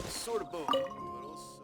Sort of both, but also...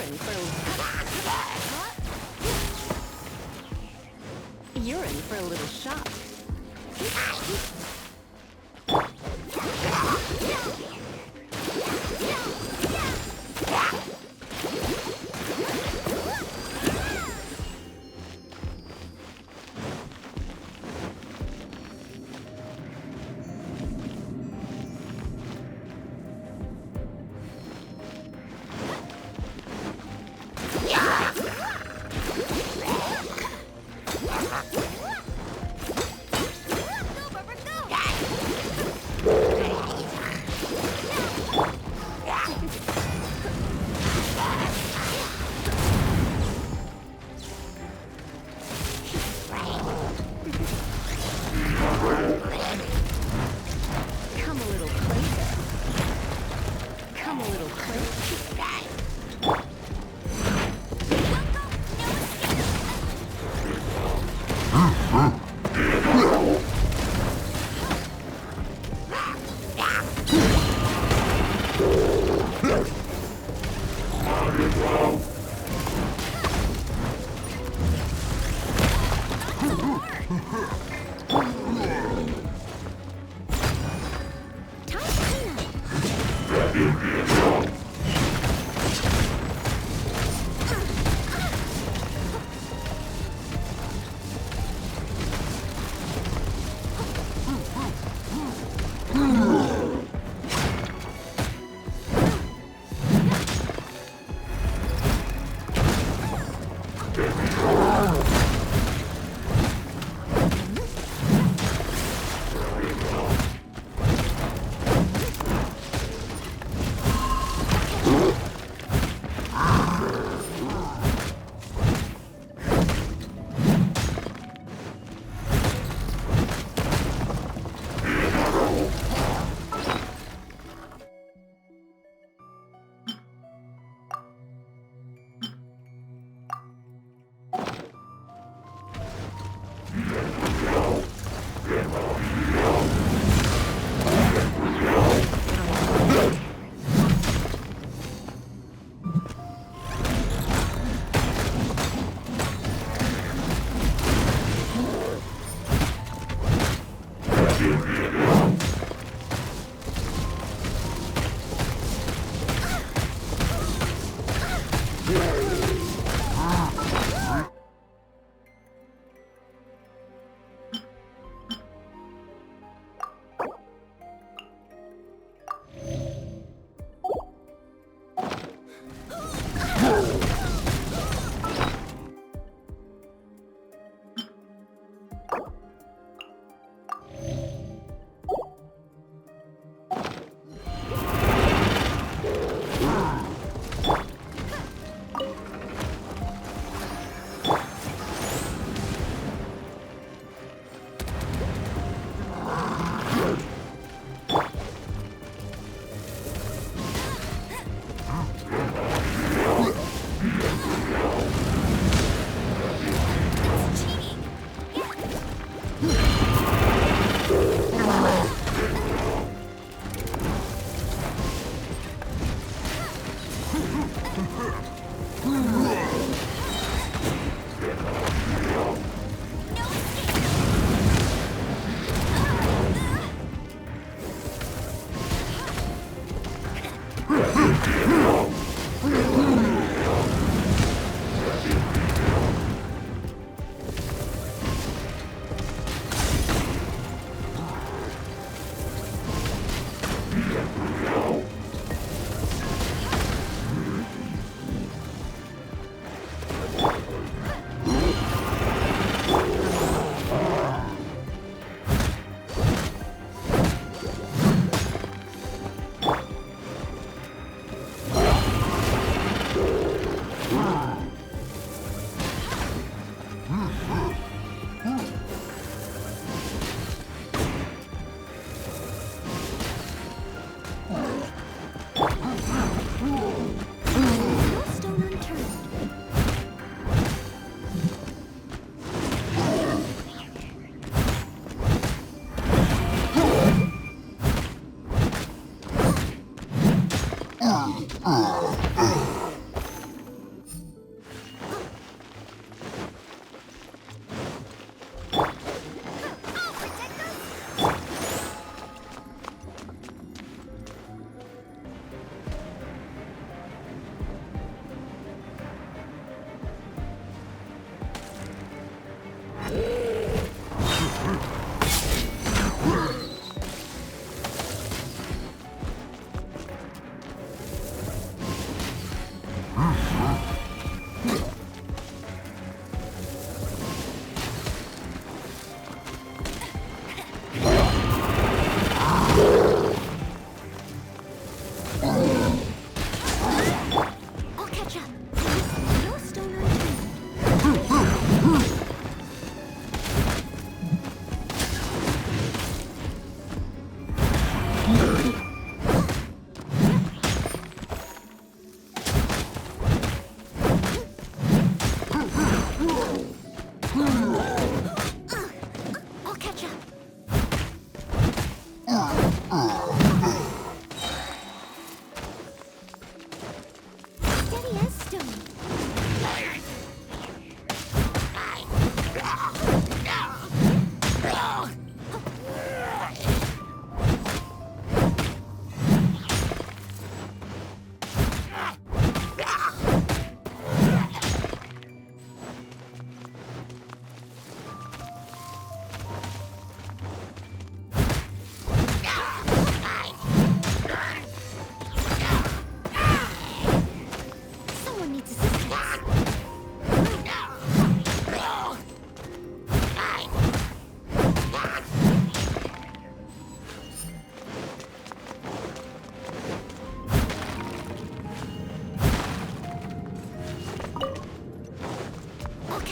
in for You're in for a little shock. Come a little closer. Come a little closer.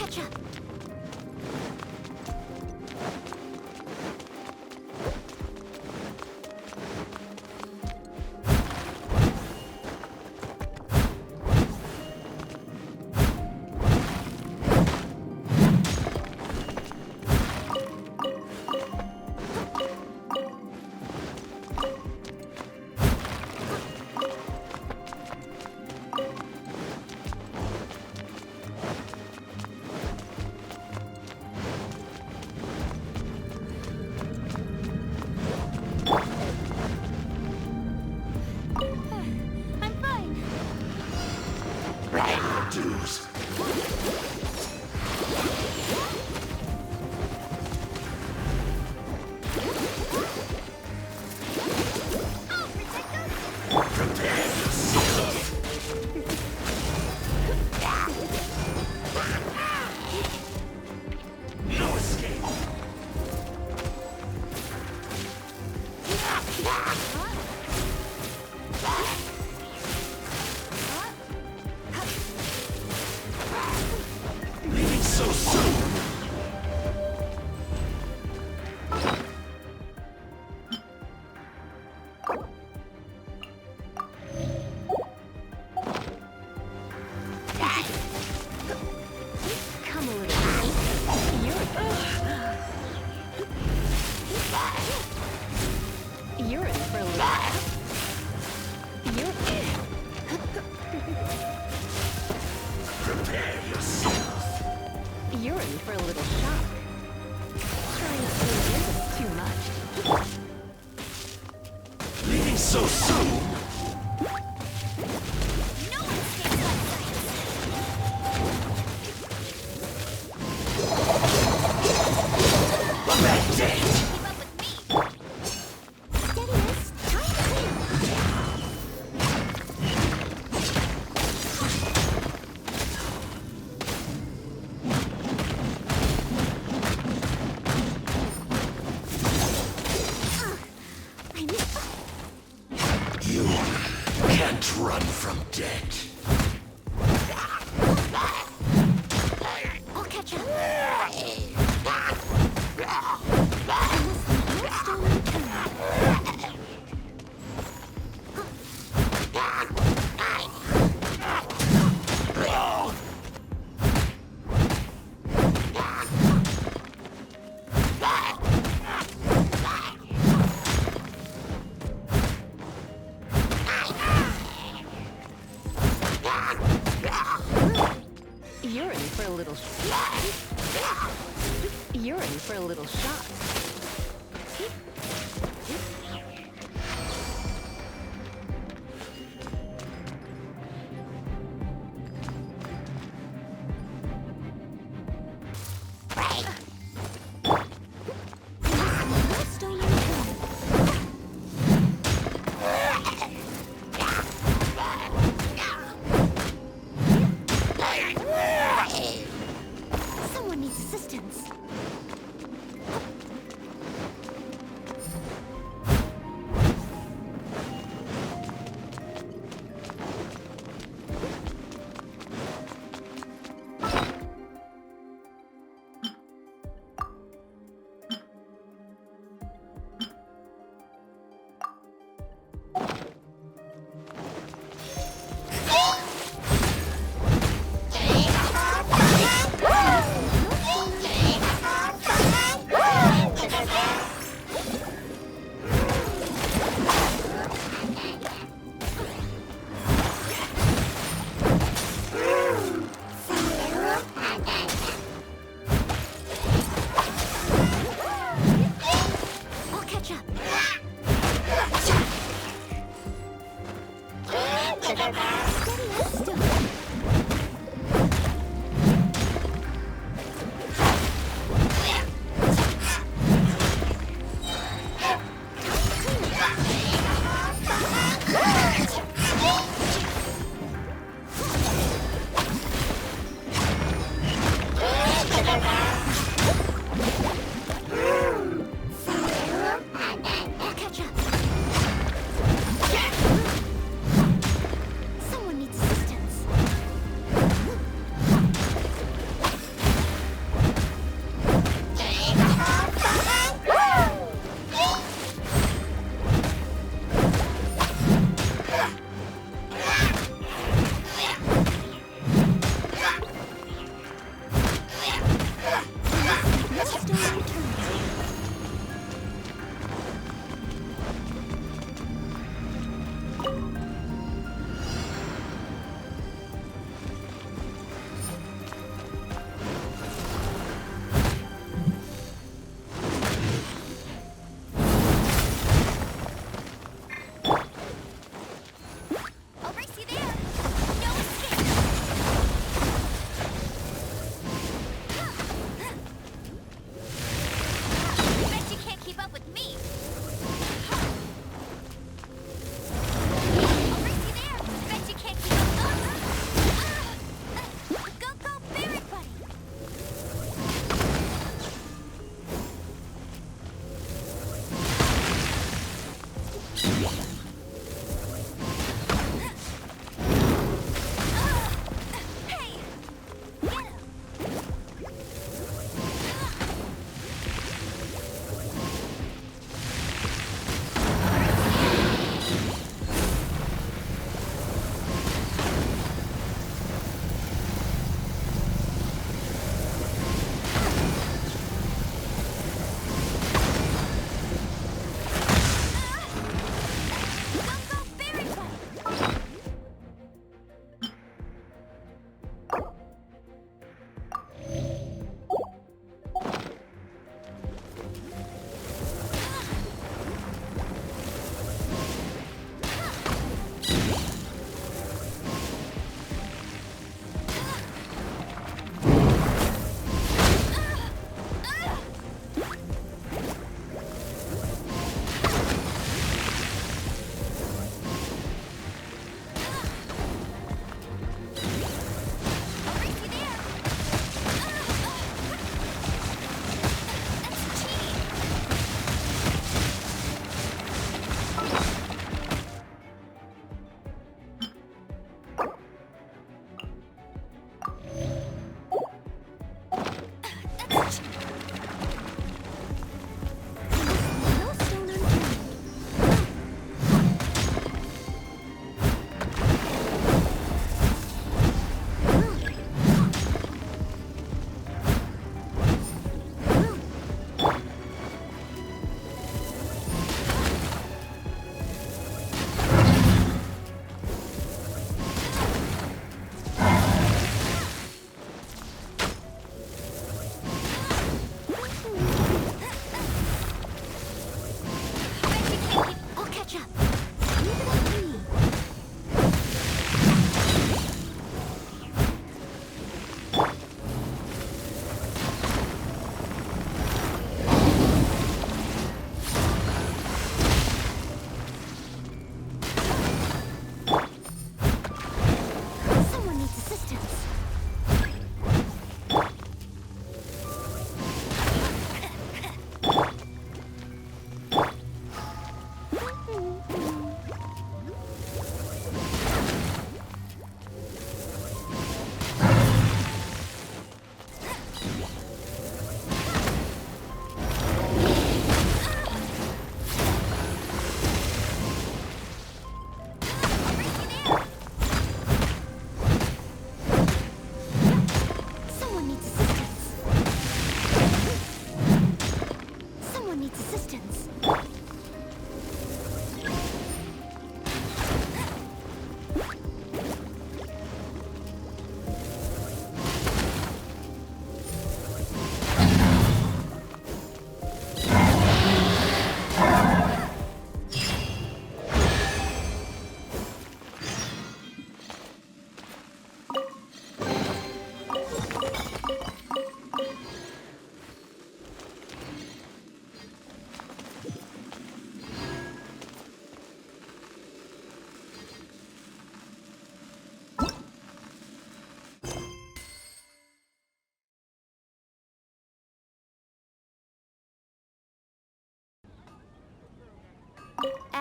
catch up. I'm fine. Dues. Prepare yourself. No escape. Leaving so soon. Come a little closer. You're in for a little. You're Prepare yourself. You're in for a little shock. Trying to resist too much. Leaving so soon. No one escapes Mandate. keep up with me. Steadiness, time to clear. I missed. You can't run from death. I'll catch up. I must leave no stone unturned. You're in for a little You're in for a little shock. No stone unturned. Someone needs assistance. I'll catch up. Steady as stone. I'll catch up. Someone needs assistance.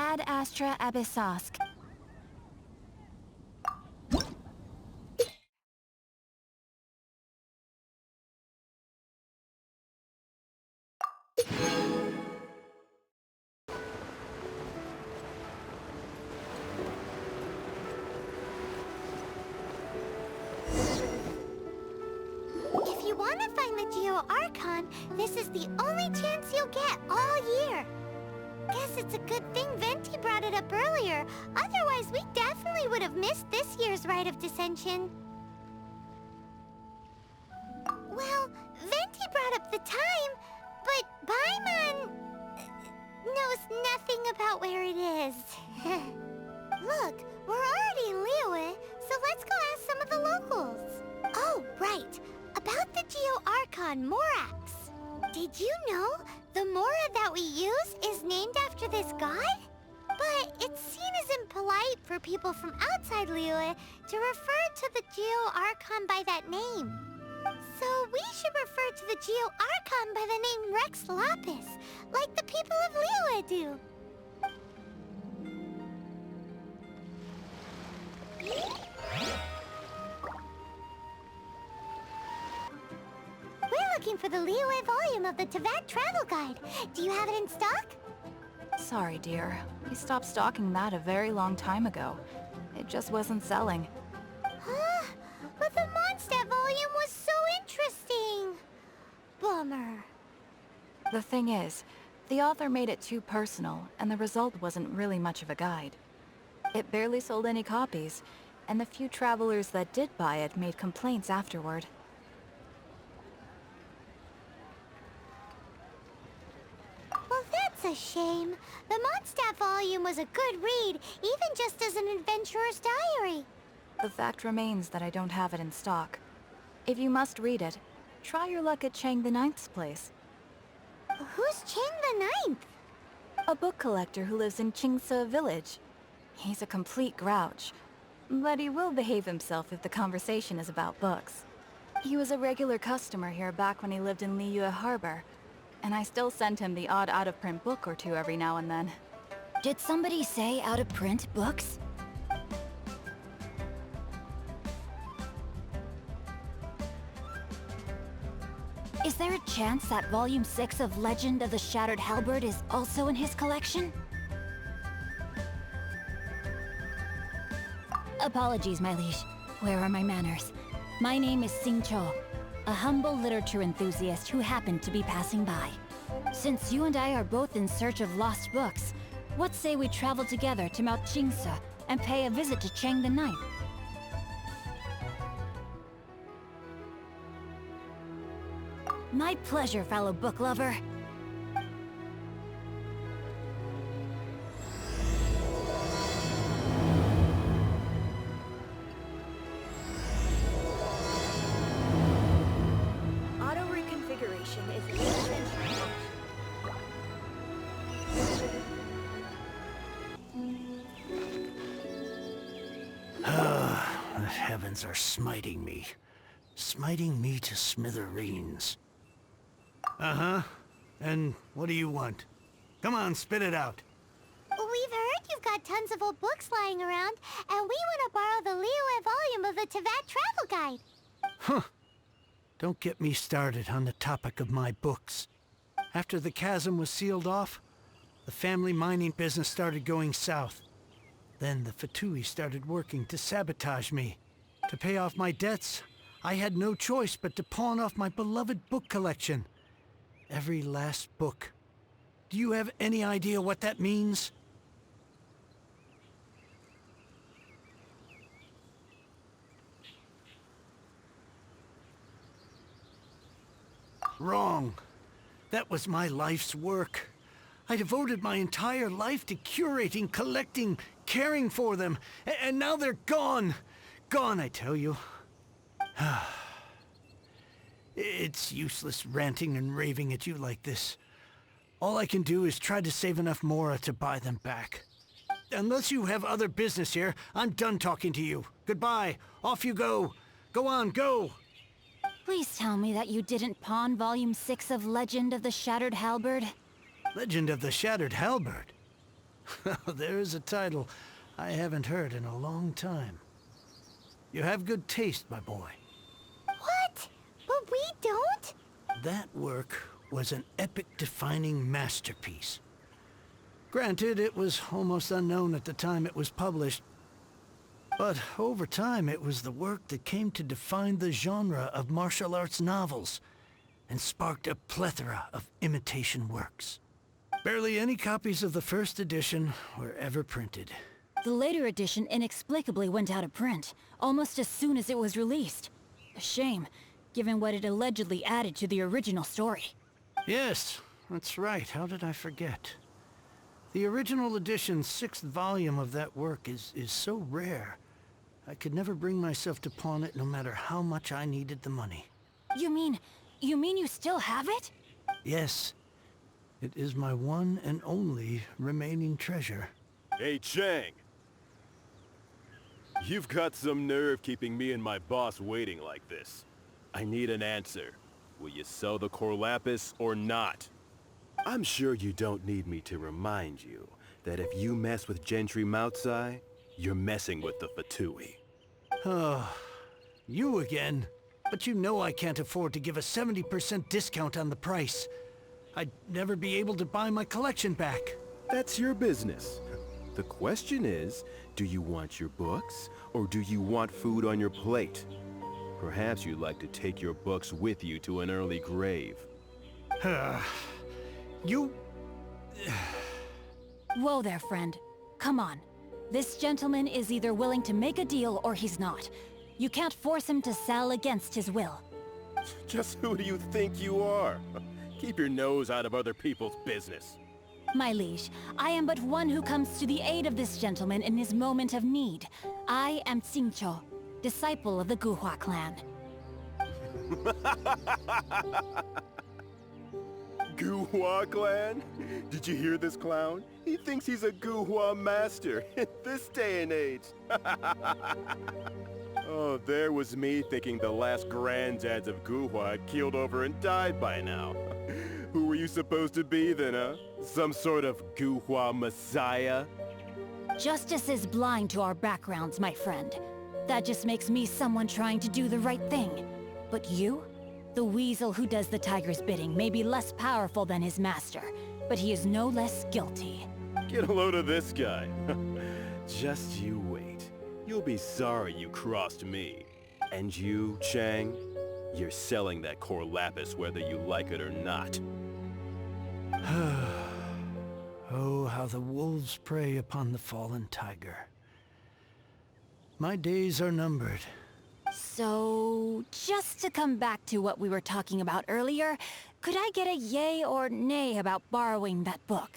Ad Astra Abyssosk. If you want to find the Geo Archon, this is the only chance you'll get all year. Guess it's a good thing Venti brought it up earlier. Otherwise, we definitely would have missed this year's Rite of Dissension. Well, Venti brought up the time, but Paimon knows nothing about where it is. Look, we're already in Liyue, so let's go ask some of the locals. Oh, right. About the Geo Archon Morax. Did you know the Mora that we use is named after this god? But it's seen as impolite for people from outside Liyue to refer to the Geo Archon by that name. So we should refer to the Geo Archon by the name Rex Lapis, like the people of Liyue do. We're looking for the Liyue volume of the Teyvat Travel Guide. Do you have it in stock? Sorry, dear. We stopped stocking that a very long time ago. It just wasn't selling. Huh? But the Mondstadt volume was so interesting. Bummer. The thing is, the author made it too personal, and the result wasn't really much of a guide. It barely sold any copies, and the few travelers that did buy it made complaints afterward. Well, that's a shame. The Mondstadt volume was a good read, even just as an adventurer's diary. The fact remains that I don't have it in stock. If you must read it, try your luck at Chang the Ninth's place. Who's Chang the Ninth? A book collector who lives in Qingse village. He's a complete grouch, but he will behave himself if the conversation is about books. He was a regular customer here back when he lived in Liyue Harbor, and I still send him the odd out-of-print book or two every now and then. Did somebody say out-of-print books? Is there a chance that Volume 6 of Legend of the Shattered Halberd is also in his collection? Apologies, my liege. Where are my manners? My name is Sing Cho, a humble literature enthusiast who happened to be passing by. Since you and I are both in search of lost books, what say we travel together to Mount Qingse and pay a visit to Chang the Ninth? My pleasure, fellow book lover. Auto reconfiguration is The heavens are smiting me. Smiting me to smithereens. Uh-huh. And what do you want? Come on, spit it out. We've heard you've got tons of old books lying around, and we want to borrow the Liyue volume of the Teyvat Travel Guide. Huh. Don't get me started on the topic of my books. After the chasm was sealed off, the family mining business started going south. Then the Fatui started working to sabotage me. To pay off my debts, I had no choice but to pawn off my beloved book collection. Every last book. Do you have any idea what that means? Wrong. That was my life's work. I devoted my entire life to curating, collecting, caring for them, and now they're gone. Gone, I tell you. It's useless ranting and raving at you like this. All I can do is try to save enough Mora to buy them back. Unless you have other business here, I'm done talking to you. Goodbye. Off you go. Go on, go. Please tell me that you didn't pawn Volume 6 of Legend of the Shattered Halberd. Legend of the Shattered Halberd? There is a title I haven't heard in a long time. You have good taste, my boy. What? But we don't? That work was an epic-defining masterpiece. Granted, it was almost unknown at the time it was published, but over time it was the work that came to define the genre of martial arts novels and sparked a plethora of imitation works. Barely any copies of the first edition were ever printed. The later edition inexplicably went out of print, almost as soon as it was released. A shame, given what it allegedly added to the original story. Yes, that's right. How did I forget? The original edition's 6th volume of that work is so rare. I could never bring myself to pawn it no matter how much I needed the money. You mean you still have it? Yes. It is my one and only remaining treasure. Hey, Chang! You've got some nerve keeping me and my boss waiting like this. I need an answer. Will you sell the Corlapis or not? I'm sure you don't need me to remind you that if you mess with Gentry Moutsai, you're messing with the Fatui. Oh, you again. But you know I can't afford to give a 70% discount on the price. I'd never be able to buy my collection back. That's your business. The question is, do you want your books, or do you want food on your plate? Perhaps you'd like to take your books with you to an early grave. You... Whoa there, friend. Come on. This gentleman is either willing to make a deal or he's not. You can't force him to sell against his will. Just who do you think you are? Keep your nose out of other people's business. My liege, I am but one who comes to the aid of this gentleman in his moment of need. I am Xingqiu, disciple of the Guhua clan. Guhua clan? Did you hear this clown? He thinks he's a Guhua master in this day and age. Oh, there was me thinking the last granddads of Guhua had keeled over and died by now. Who were you supposed to be then, huh? Some sort of Guhua messiah? Justice is blind to our backgrounds, my friend. That just makes me someone trying to do the right thing. But you? The weasel who does the tiger's bidding may be less powerful than his master, but he is no less guilty. Get a load of this guy. Just you wait. You'll be sorry you crossed me. And you, Chang, you're selling that Corlapis whether you like it or not. Oh, how the wolves prey upon the fallen tiger. My days are numbered. So, just to come back to what we were talking about earlier, could I get a yay or nay about borrowing that book?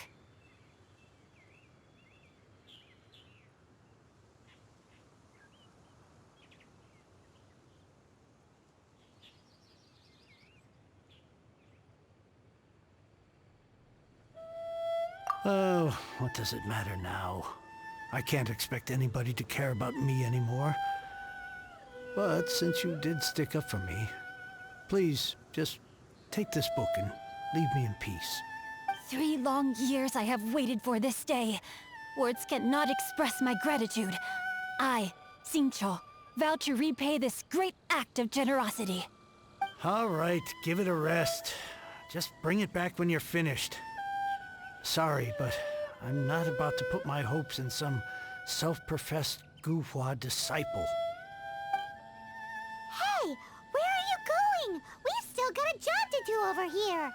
Oh, what does it matter now? I can't expect anybody to care about me anymore. But since you did stick up for me, please, just take this book and leave me in peace. 3 long years I have waited for this day. Words cannot express my gratitude. I, Xingqiu, vow to repay this great act of generosity. All right, give it a rest. Just bring it back when you're finished. Sorry, but I'm not about to put my hopes in some self-professed Guhua disciple. Hey, where are you going? We've still got a job to do over here.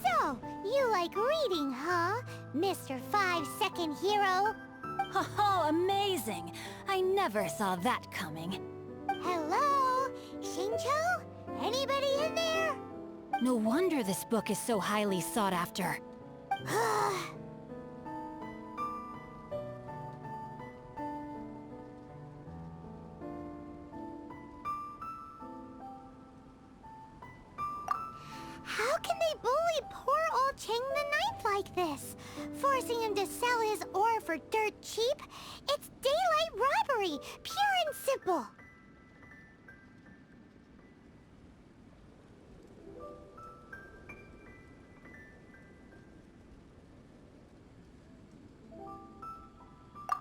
So, you like reading, huh, Mr. 5-second hero? Oh, amazing! I never saw that coming. Hello? Xingqiu? Anybody in there? No wonder this book is so highly sought after. treat poor old Chang the Ninth like this? Forcing him to sell his ore for dirt cheap? It's daylight robbery, pure and simple.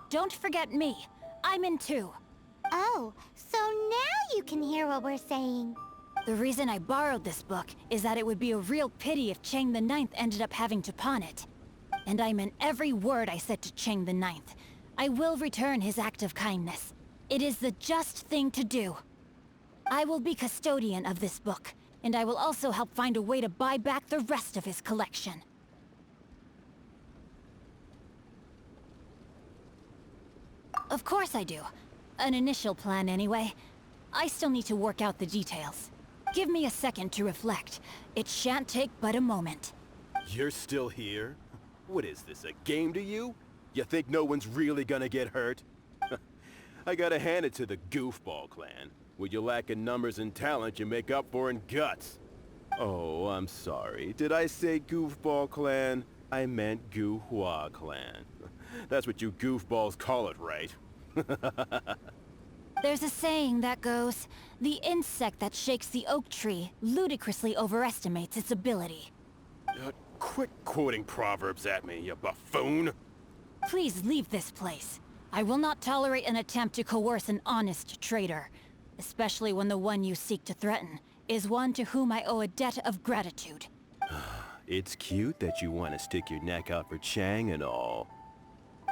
Don't forget me. I'm in too. Oh, so now you can hear what we're saying. The reason I borrowed this book is that it would be a real pity if Chang the Ninth ended up having to pawn it. And I meant every word I said to Chang the Ninth. I will return his act of kindness. It is the just thing to do. I will be custodian of this book, and I will also help find a way to buy back the rest of his collection. Of course I do. An initial plan anyway. I still need to work out the details. Give me a second to reflect. It shan't take but a moment. You're still here? What is this, a game to you? You think no one's really gonna get hurt? I gotta hand it to the Goofball clan. What you lack in numbers and talent, you make up for in guts. Oh, I'm sorry. Did I say Goofball clan? I meant Gu-Hua clan. That's what you goofballs call it, right? There's a saying that goes, the insect that shakes the oak tree ludicrously overestimates its ability. Quit quoting proverbs at me, you buffoon! Please leave this place. I will not tolerate an attempt to coerce an honest trader, especially when the one you seek to threaten is one to whom I owe a debt of gratitude. It's cute that you want to stick your neck out for Chang and all.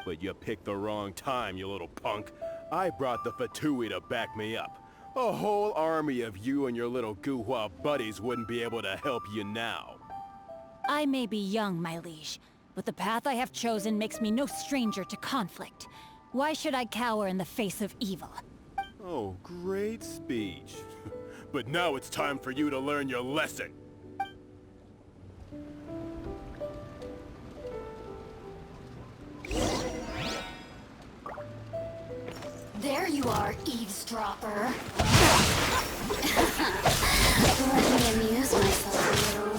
But you picked the wrong time, you little punk. I brought the Fatui to back me up. A whole army of you and your little Gu-Hua buddies wouldn't be able to help you now. I may be young, my liege, but the path I have chosen makes me no stranger to conflict. Why should I cower in the face of evil? Oh, great speech. But now it's time for you to learn your lesson. There you are, eavesdropper. Let me amuse myself a little.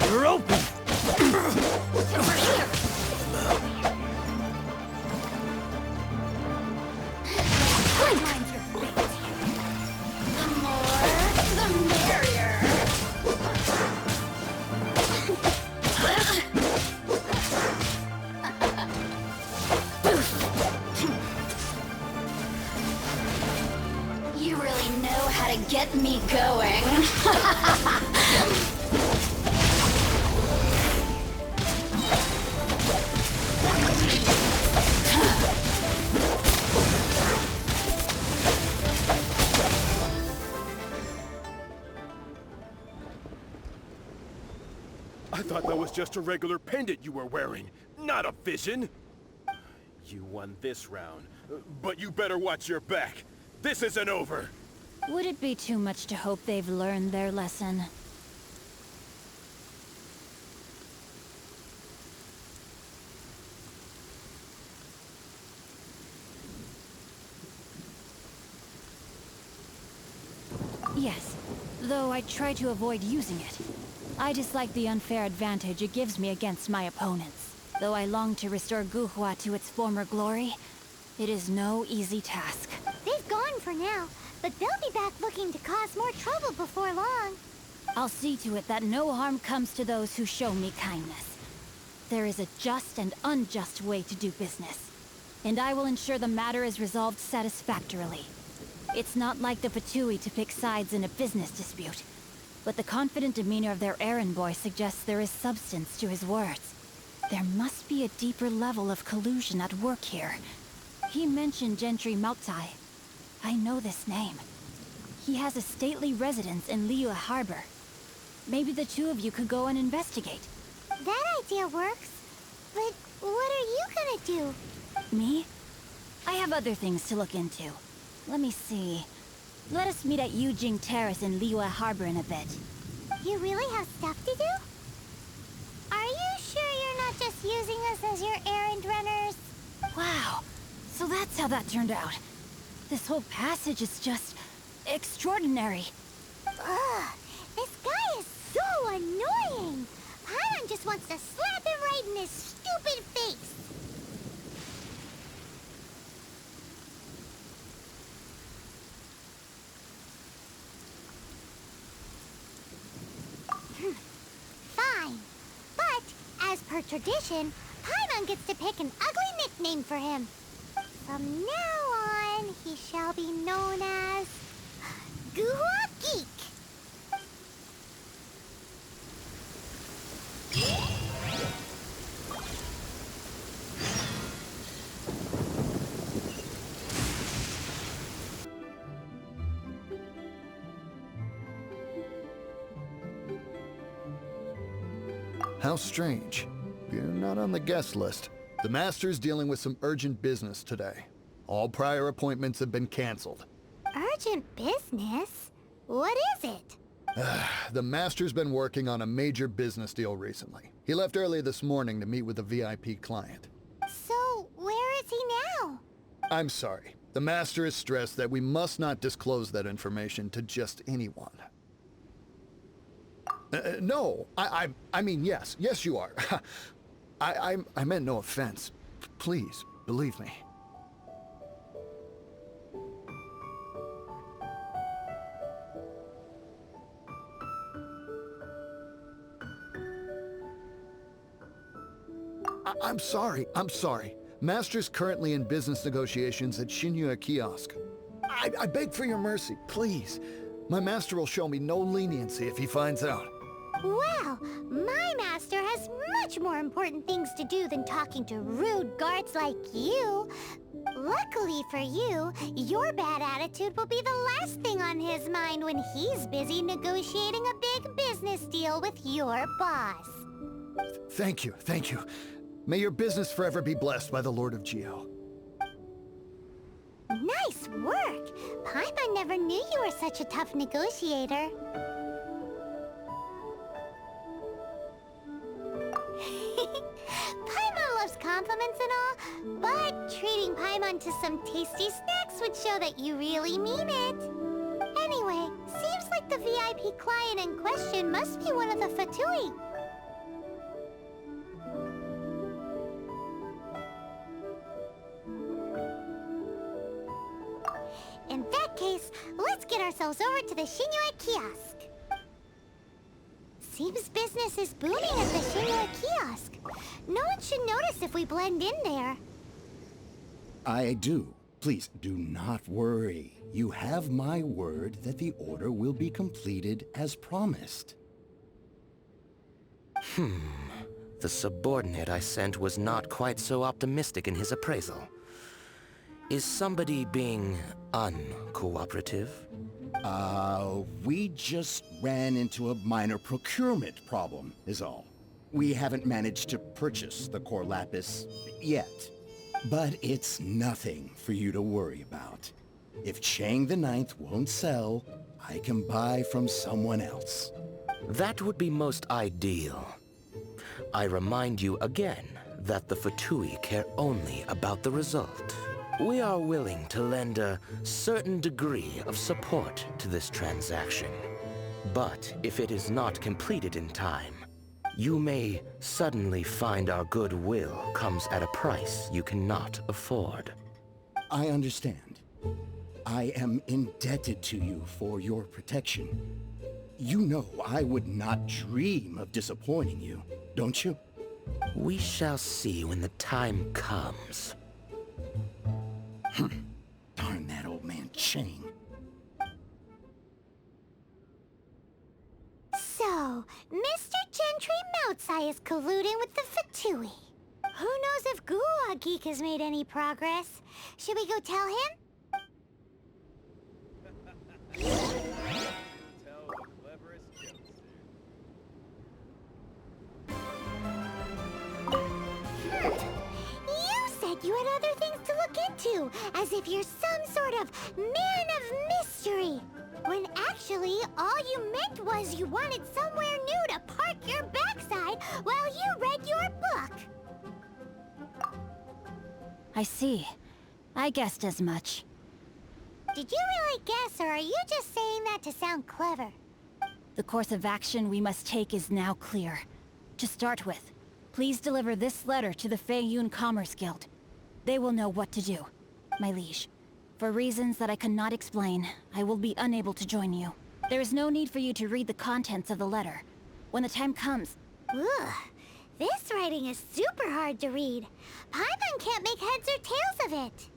You're open! Over here! Mind your fate. The more, the merrier. You really know how to get me going. I thought that was just a regular pendant you were wearing, not a vision. You won this round, but you better watch your back. This isn't over. Would it be too much to hope they've learned their lesson? Yes, though I try to avoid using it. I dislike the unfair advantage it gives me against my opponents. Though I long to restore Gu-Hua to its former glory, it is no easy task. They've gone for now, but they'll be back looking to cause more trouble before long. I'll see to it that no harm comes to those who show me kindness. There is a just and unjust way to do business, and I will ensure the matter is resolved satisfactorily. It's not like the Fatui to pick sides in a business dispute, but the confident demeanor of their errand boy suggests there is substance to his words. There must be a deeper level of collusion at work here. He mentioned Gentry Maotai. I know this name. He has a stately residence in Liyue Harbor. Maybe the two of you could go and investigate. That idea works. But what are you gonna do? Me? I have other things to look into. Let me see. Let us meet at Yujing Terrace in Liyue Harbor in a bit. You really have stuff to do? Are you sure you're not just using us as your errand how that turned out. This whole passage is just extraordinary. Ugh, this guy is so annoying. Paimon just wants to slap him right in his stupid face. Fine. But, as per tradition, Paimon gets to pick an ugly nickname for him. From now on, he shall be known as... Guhua Geek. How strange. You're not on the guest list. The Master's dealing with some urgent business today. All prior appointments have been canceled. Urgent business? What is it? The Master's been working on a major business deal recently. He left early this morning to meet with a VIP client. So, where is he now? I'm sorry. The Master is stressed that we must not disclose that information to just anyone. No, I mean, yes. Yes, you are. I meant no offense. Please, believe me. I'm sorry. Master's currently in business negotiations at Shinya Kiosk. I beg for your mercy, please. My master will show me no leniency if he finds out. Well, my master has much more important things to do than talking to rude guards like you. Luckily for you, your bad attitude will be the last thing on his mind when he's busy negotiating a big business deal with your boss. Thank you. May your business forever be blessed by the Lord of Geo. Nice work! Paimon never knew you were such a tough negotiator. Paimon loves compliments and all, but treating Paimon to some tasty snacks would show that you really mean it. Anyway, seems like the VIP client in question must be one of the Fatui. In that case, let's get ourselves over to the Shinya Kiosk. Seems business is booming at the Shinya Kiosk. No one should notice if we blend in there. I do. Please, do not worry. You have my word that the order will be completed as promised. The subordinate I sent was not quite so optimistic in his appraisal. Is somebody being uncooperative? We just ran into a minor procurement problem, is all. We haven't managed to purchase the core lapis yet. But it's nothing for you to worry about. If Chang the Ninth won't sell, I can buy from someone else. That would be most ideal. I remind you again that the Fatui care only about the result. We are willing to lend a certain degree of support to this transaction. But if it is not completed in time, you may suddenly find our goodwill comes at a price you cannot afford. I understand. I am indebted to you for your protection. You know I would not dream of disappointing you, don't you? We shall see when the time comes. Darn that old man Chang. So, Mr. Gentry Moutsai is colluding with the Fatui. Who knows if Guhua Geek has made any progress? Should we go tell him? Tell the cleverest jokes. You said you had other things to look into, as if you're some sort of man of mystery. When actually, all you meant was you wanted somewhere new to park your backside while you read your book. I see. I guessed as much. Did you really guess, or are you just saying that to sound clever? The course of action we must take is now clear. To start with, please deliver this letter to the Feiyun Commerce Guild. They will know what to do. My liege, for reasons that I cannot explain, I will be unable to join you. There is no need for you to read the contents of the letter. When the time comes... Ugh, this writing is super hard to read. Paimon can't make heads or tails of it.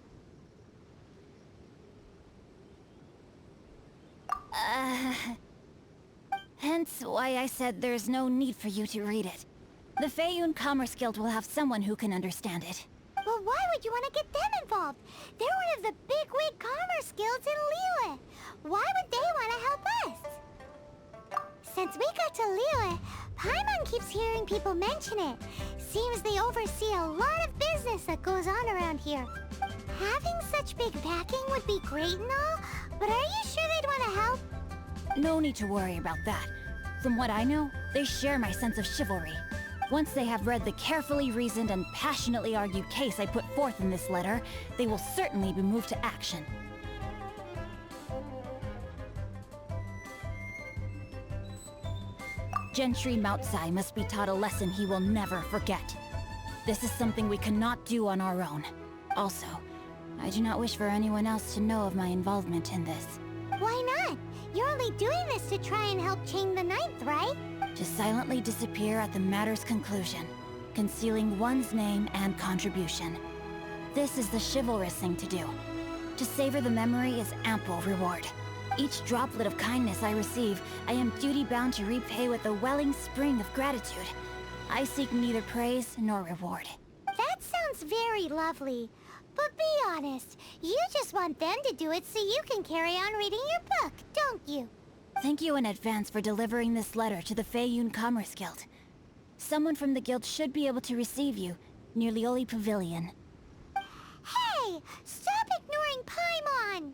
Hence why I said there's no need for you to read it. The Feiyun Commerce Guild will have someone who can understand it. But why would you want to get them involved? They're one of the bigwig commerce guilds in Liyue. Why would they want to help us? Since we got to Liyue, Paimon keeps hearing people mention it. Seems they oversee a lot of business that goes on around here. Having such big backing would be great and all, but are you sure they'd want to help? No need to worry about that. From what I know, they share my sense of chivalry. Once they have read the carefully reasoned and passionately argued case I put forth in this letter, they will certainly be moved to action. Gentry Moutsai must be taught a lesson he will never forget. This is something we cannot do on our own. Also, I do not wish for anyone else to know of my involvement in this. Why not? You're only doing this to try and help Chang the Ninth, right? To silently disappear at the matter's conclusion, concealing one's name and contribution. This is the chivalrous thing to do. To savor the memory is ample reward. Each droplet of kindness I receive, I am duty-bound to repay with a welling spring of gratitude. I seek neither praise nor reward. That sounds very lovely. But be honest, you just want them to do it so you can carry on reading your book, don't you? Thank you in advance for delivering this letter to the Feiyun Commerce Guild. Someone from the guild should be able to receive you, near Lioli Pavilion. Hey! Stop ignoring Paimon!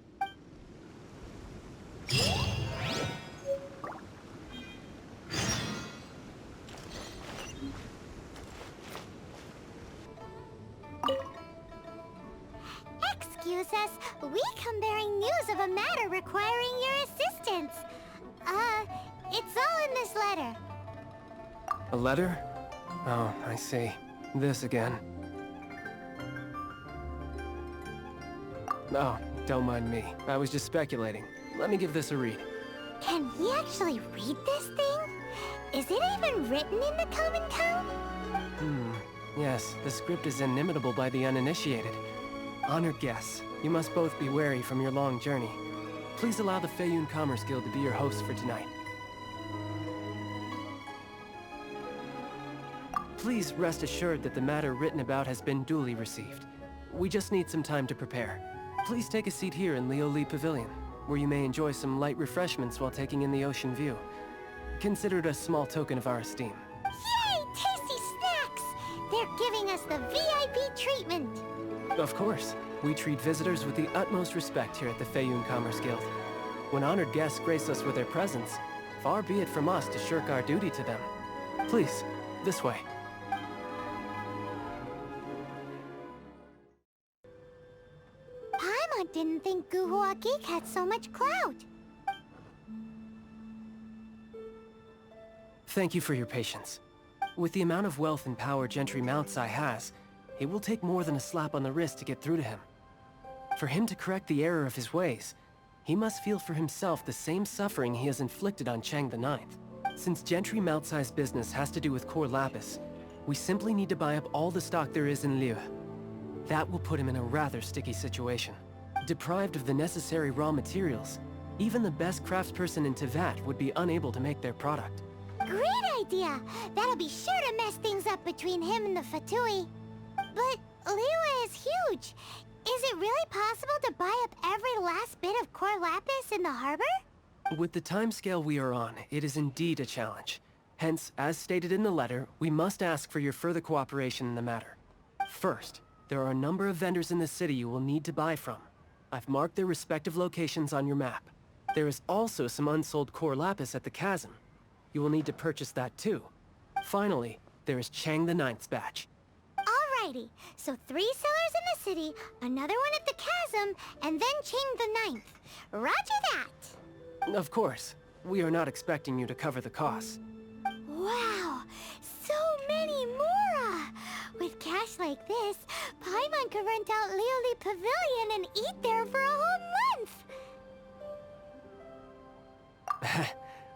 Excuse us, we come bearing news of a matter requiring your assistance. It's all in this letter. A letter? Oh, I see. This again. Oh, don't mind me. I was just speculating. Let me give this a read. Can he actually read this thing? Is it even written in the common tongue? Yes, the script is inimitable by the uninitiated. Honored guests, you must both be wary from your long journey. Please allow the Feiyun Commerce Guild to be your host for tonight. Please rest assured that the matter written about has been duly received. We just need some time to prepare. Please take a seat here in Lioli Pavilion, where you may enjoy some light refreshments while taking in the ocean view. Consider it a small token of our esteem. Yay! Tasty snacks! They're giving us the VIP treatment! Of course. We treat visitors with the utmost respect here at the Feiyun Commerce Guild. When honored guests grace us with their presence, far be it from us to shirk our duty to them. Please, this way. Paimon didn't think Guhua Geek had so much clout. Thank you for your patience. With the amount of wealth and power Gentry Moutsai has, it will take more than a slap on the wrist to get through to him. For him to correct the error of his ways, he must feel for himself the same suffering he has inflicted on Chang the Ninth. Since Gentry Moutsai's business has to do with core lapis, we simply need to buy up all the stock there is in Liyue. That will put him in a rather sticky situation. Deprived of the necessary raw materials, even the best craftsperson in Teyvat would be unable to make their product. Great idea! That'll be sure to mess things up between him and the Fatui. But Liyue is huge. Is it really possible to buy up every last bit of core lapis in the harbor? With the timescale we are on, it is indeed a challenge. Hence, as stated in the letter, we must ask for your further cooperation in the matter. First, there are a number of vendors in the city you will need to buy from. I've marked their respective locations on your map. There is also some unsold core lapis at the chasm. You will need to purchase that too. Finally, there is Chang the Ninth's batch. All Alrighty, so 3 sellers in the city, another one at the chasm, and then chain the 9th. Roger that! Of course. We are not expecting you to cover the costs. Wow, so many Mora! With cash like this, Paimon could rent out Leoli Pavilion and eat there for a whole month!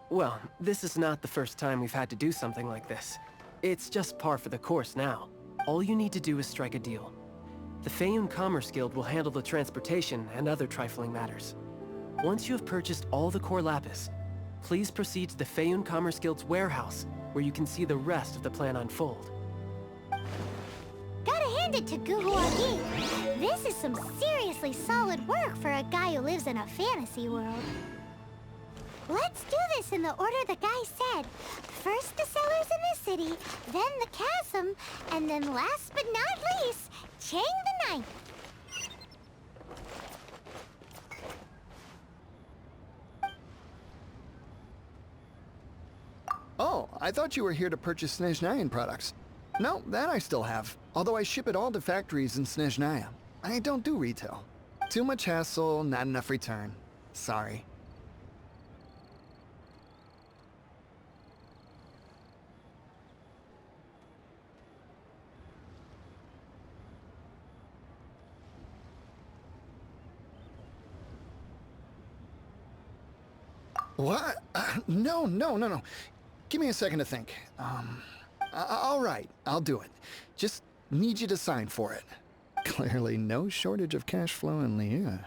Well, this is not the first time we've had to do something like this. It's just par for the course now. All you need to do is strike a deal. The Feiyun Commerce Guild will handle the transportation and other trifling matters. Once you have purchased all the core lapis, please proceed to the Feiyun Commerce Guild's warehouse, where you can see the rest of the plan unfold. Gotta hand it to Guhuagi. This is some seriously solid work for a guy who lives in a fantasy world. Let's do this in the order the guy said. First the sellers in the city, then the chasm, and then last but not least, Chang the 9th. Oh, I thought you were here to purchase Snezhnayan products. No, that I still have. Although I ship it all to factories in Snezhnaya. I don't do retail. Too much hassle, not enough return. Sorry. What? No. Give me a second to think. All right, I'll do it. Just need you to sign for it. Clearly no shortage of cash flow in Liyue.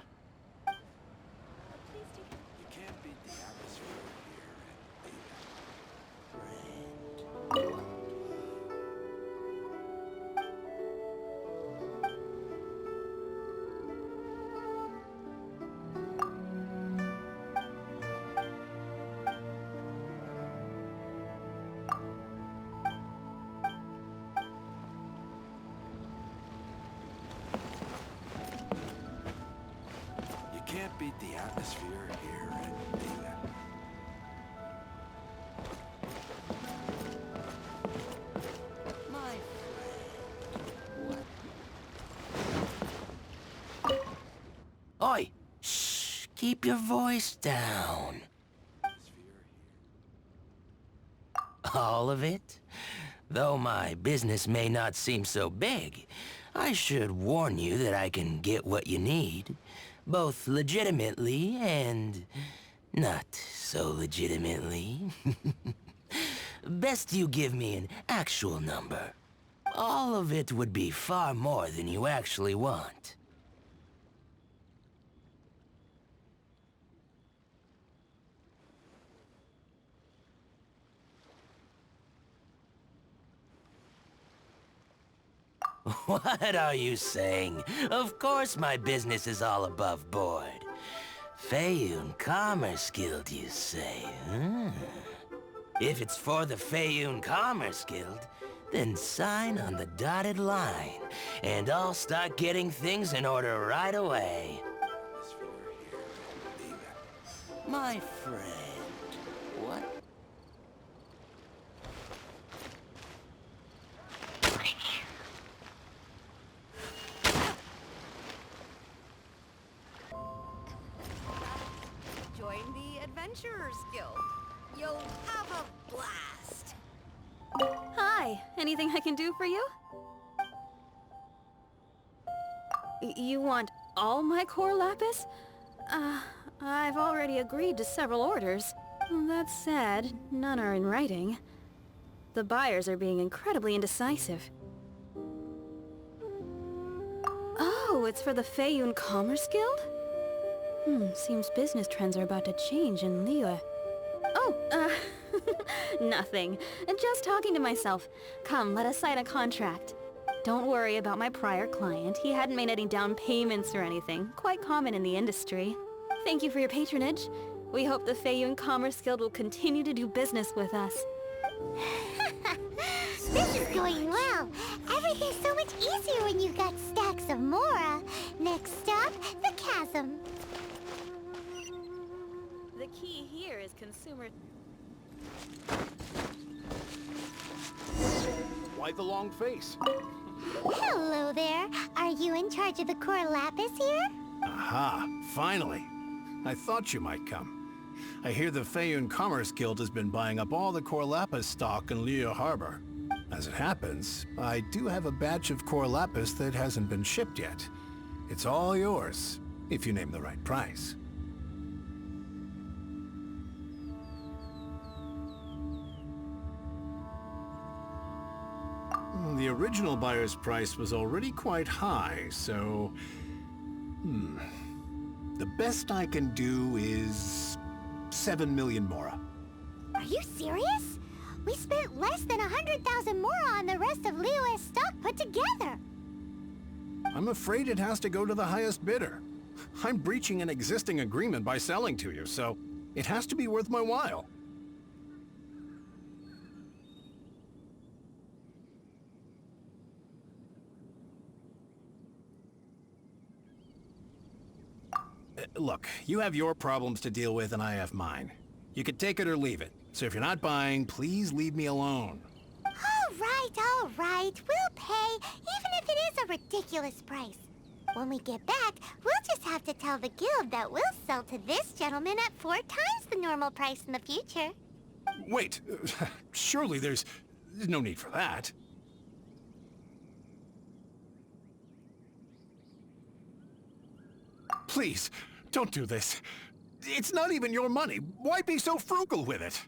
Can't beat the atmosphere here at Liyue. My friend. Oi! Shh! Keep your voice down. All of it? Though my business may not seem so big, I should warn you that I can get what you need. Both legitimately and not so legitimately. Best you give me an actual number. All of it would be far more than you actually want. What are you saying? Of course my business is all above board. Feiyun Commerce Guild, you say, huh? If it's for the Feiyun Commerce Guild, then sign on the dotted line, and I'll start getting things in order right away. My friend, what? Join the Adventurers Guild. You'll have a blast. Hi, anything I can do for you? You want all my core lapis? I've already agreed to several orders. That said, none are in writing. The buyers are being incredibly indecisive. Oh, it's for the Feiyun Commerce Guild? Seems business trends are about to change in Liyue. Oh, nothing. Just talking to myself. Come, let us sign a contract. Don't worry about my prior client. He hadn't made any down payments or anything. Quite common in the industry. Thank you for your patronage. We hope the Feiyun Commerce Guild will continue to do business with us. This is going well. Everything's so much easier when you've got stacks of Mora. Next stop, the chasm. The key here is consumer... Why the long face? Hello there. Are you in charge of the core lapis here? Aha, finally. I thought you might come. I hear the Feiyun Commerce Guild has been buying up all the core lapis stock in Liyue Harbor. As it happens, I do have a batch of core lapis that hasn't been shipped yet. It's all yours, if you name the right price. The original buyer's price was already quite high, so... The best I can do is... 7 million mora. Are you serious? We spent less than 100,000 mora on the rest of Liyue's stock put together. I'm afraid it has to go to the highest bidder. I'm breaching an existing agreement by selling to you, so it has to be worth my while. Look, you have your problems to deal with and I have mine. You can take it or leave it. So if you're not buying, please leave me alone. All right. We'll pay, even if it is a ridiculous price. When we get back, we'll just have to tell the guild that we'll sell to this gentleman at 4 times the normal price in the future. Wait, surely there's no need for that. Please, don't do this. It's not even your money. Why be so frugal with it?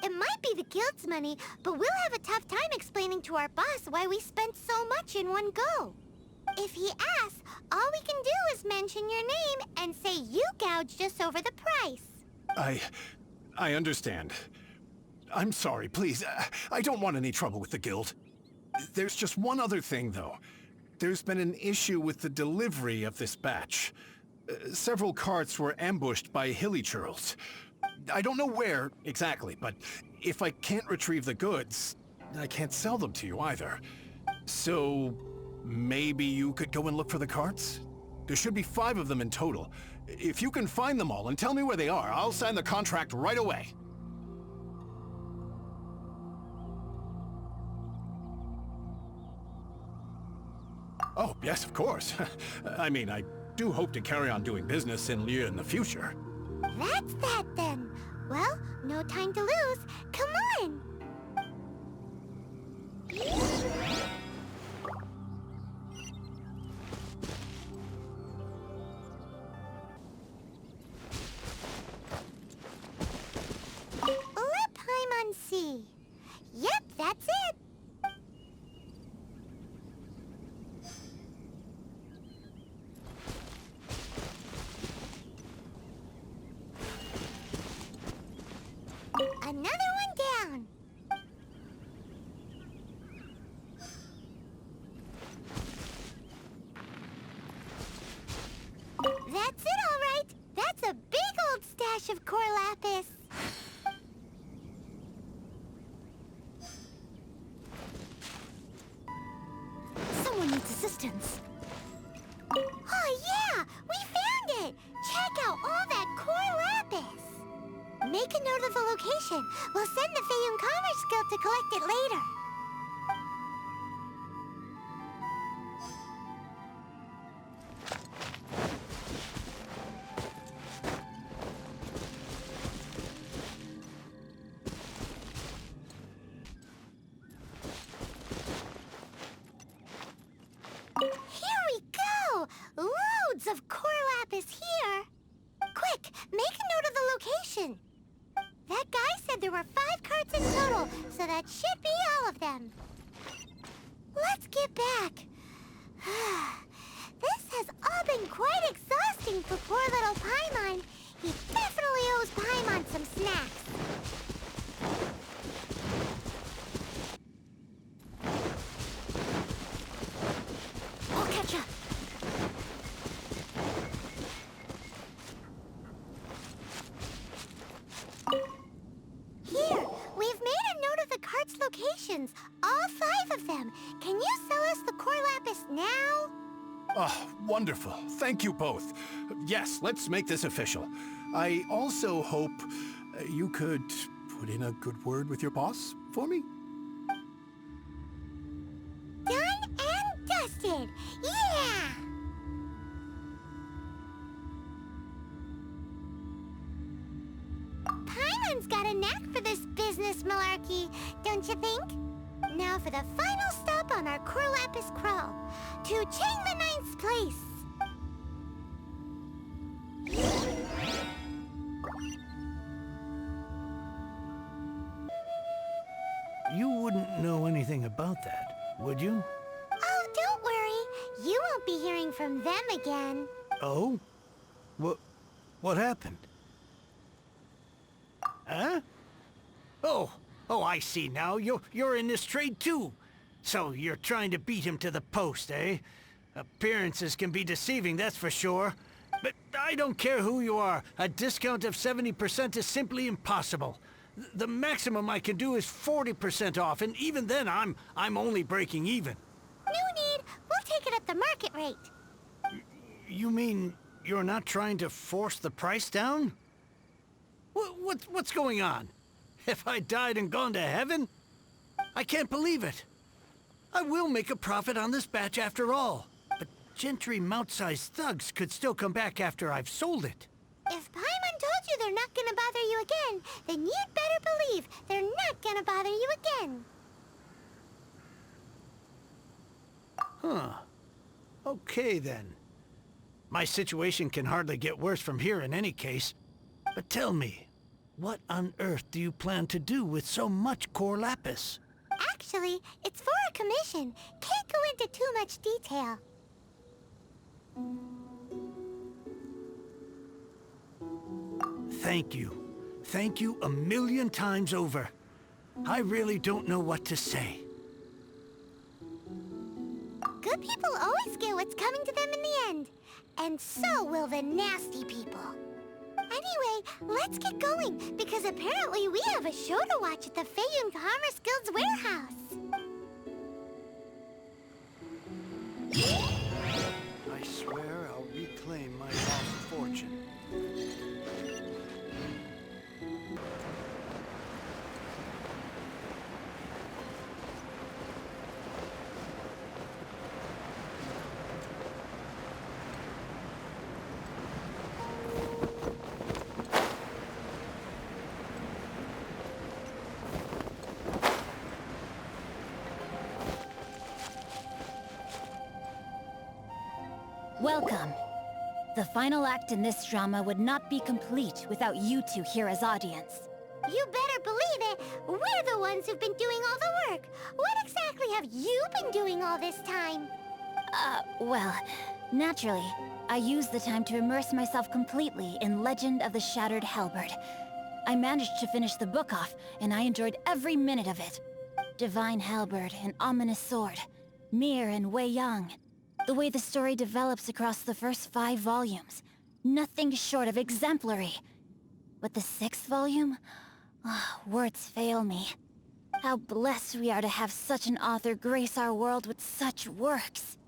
It might be the guild's money, but we'll have a tough time explaining to our boss why we spent so much in one go. If he asks, all we can do is mention your name and say you gouged us over the price. I understand. I'm sorry, please. I don't want any trouble with the guild. There's just one other thing, though. There's been an issue with the delivery of this batch. Several carts were ambushed by hilly churls. I don't know where exactly, but if I can't retrieve the goods, I can't sell them to you either. So maybe you could go and look for the carts? There should be 5 of them in total. If you can find them all and tell me where they are, I'll sign the contract right away. Oh, yes, of course. I mean, I do hope to carry on doing business in Liyue in the future. That's that then. Well, no time to lose. Come on! Let Paimon see. Yep, that's it. Another one down. That's it, all right. That's a big old stash of core lapis. Someone needs assistance. Oh, yeah! We found it! Check out all that core lapis! Make a note of the location. We'll send the Feiyun Commerce Guild to collect it later. Here we go! Loads of core lapis here! Quick, make a note of the location. That guy said there were 5 carts in total, so that should be all of them. Let's get back. This has all been quite exhausting for poor little Paimon. He definitely owes Paimon some snacks. I'll catch up. Here, we've made a note of the cart's locations. All 5 of them. Can you sell us the core lapis now? Oh, wonderful. Thank you both. Yes, let's make this official. I also hope you could put in a good word with your boss for me? Done and this malarkey, don't you think? Now for the final stop on our Corlapis crawl, to Chang the Ninth's place. You wouldn't know anything about that, would you? Oh, don't worry. You won't be hearing from them again. Oh? What happened? Huh? Oh, I see now. You're in this trade too. So you're trying to beat him to the post, eh? Appearances can be deceiving, that's for sure. But I don't care who you are. A discount of 70% is simply impossible. The maximum I can do is 40% off, and even then I'm only breaking even. No need. We'll take it at the market rate. You mean you're not trying to force the price down? What's going on? Have I died and gone to heaven? I can't believe it. I will make a profit on this batch after all. But Gentry Mount-sized thugs could still come back after I've sold it. If Paimon told you they're not gonna bother you again, then you'd better believe they're not gonna bother you again. Huh. Okay then. My situation can hardly get worse from here in any case. But tell me, what on earth do you plan to do with so much core lapis? Actually, it's for a commission. Can't go into too much detail. Thank you. Thank you a million times over. I really don't know what to say. Good people always get what's coming to them in the end. And so will the nasty people. Anyway, let's get going, because apparently we have a show to watch at the Feiyun Commerce Guild's warehouse. I swear I'll reclaim my lost fortune. Welcome. The final act in this drama would not be complete without you two here as audience. You better believe it. We're the ones who've been doing all the work. What exactly have you been doing all this time? Well, naturally, I used the time to immerse myself completely in Legend of the Shattered Halberd. I managed to finish the book off, and I enjoyed every minute of it. Divine Halberd, an ominous sword. Mir and Wei Yang. The way the story develops across the first 5 volumes. Nothing short of exemplary. But the 6th volume? Words fail me. How blessed we are to have such an author grace our world with such works.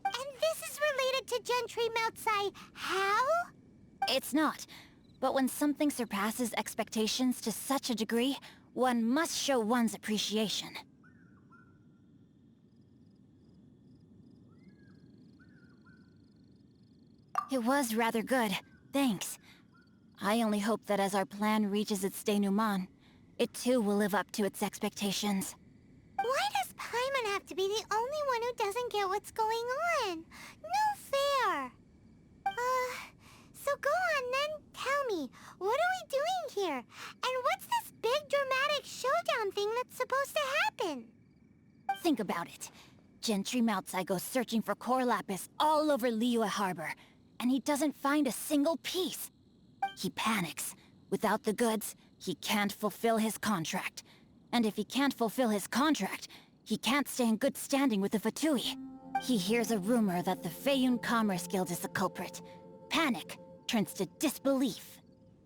And this is related to Gentry Moutsai how? It's not. But when something surpasses expectations to such a degree, one must show one's appreciation. It was rather good, thanks. I only hope that as our plan reaches its denouement, it too will live up to its expectations. Why does Paimon have to be the only one who doesn't get what's going on? No fair. So go on then, tell me, what are we doing here? And what's this big dramatic showdown thing that's supposed to happen? Think about it. Gentry Moutsai goes searching for core lapis all over Liyue Harbor, and he doesn't find a single piece. He panics. Without the goods, he can't fulfill his contract. And if he can't fulfill his contract, he can't stay in good standing with the Fatui. He hears a rumor that the Feiyun Commerce Guild is the culprit. Panic turns to disbelief.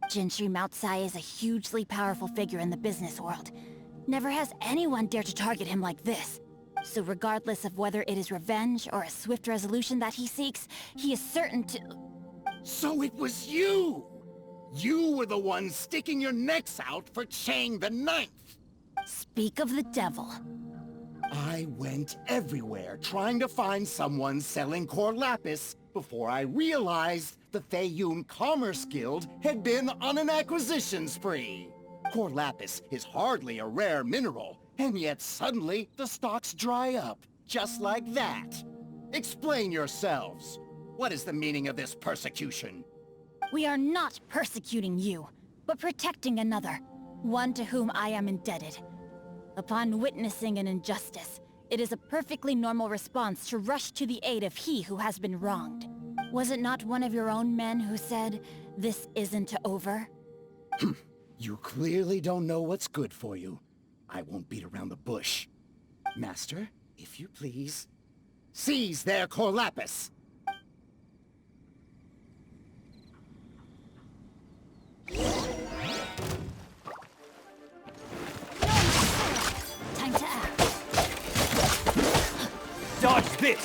Gentry Moutsai is a hugely powerful figure in the business world. Never has anyone dared to target him like this. So regardless of whether it is revenge or a swift resolution that he seeks, he is certain to... So it was you! You were the one sticking your necks out for Chang the Ninth! Speak of the devil. I went everywhere trying to find someone selling core lapis before I realized the Feiyun Commerce Guild had been on an acquisition spree. Core lapis is hardly a rare mineral, and yet suddenly the stocks dry up, just like that. Explain yourselves. What is the meaning of this persecution? We are not persecuting you, but protecting another, one to whom I am indebted. Upon witnessing an injustice, it is a perfectly normal response to rush to the aid of he who has been wronged. Was it not one of your own men who said, "This isn't over"? You clearly don't know what's good for you. I won't beat around the bush. Master, if you please, seize their core lapis! Time to act. Dodge this!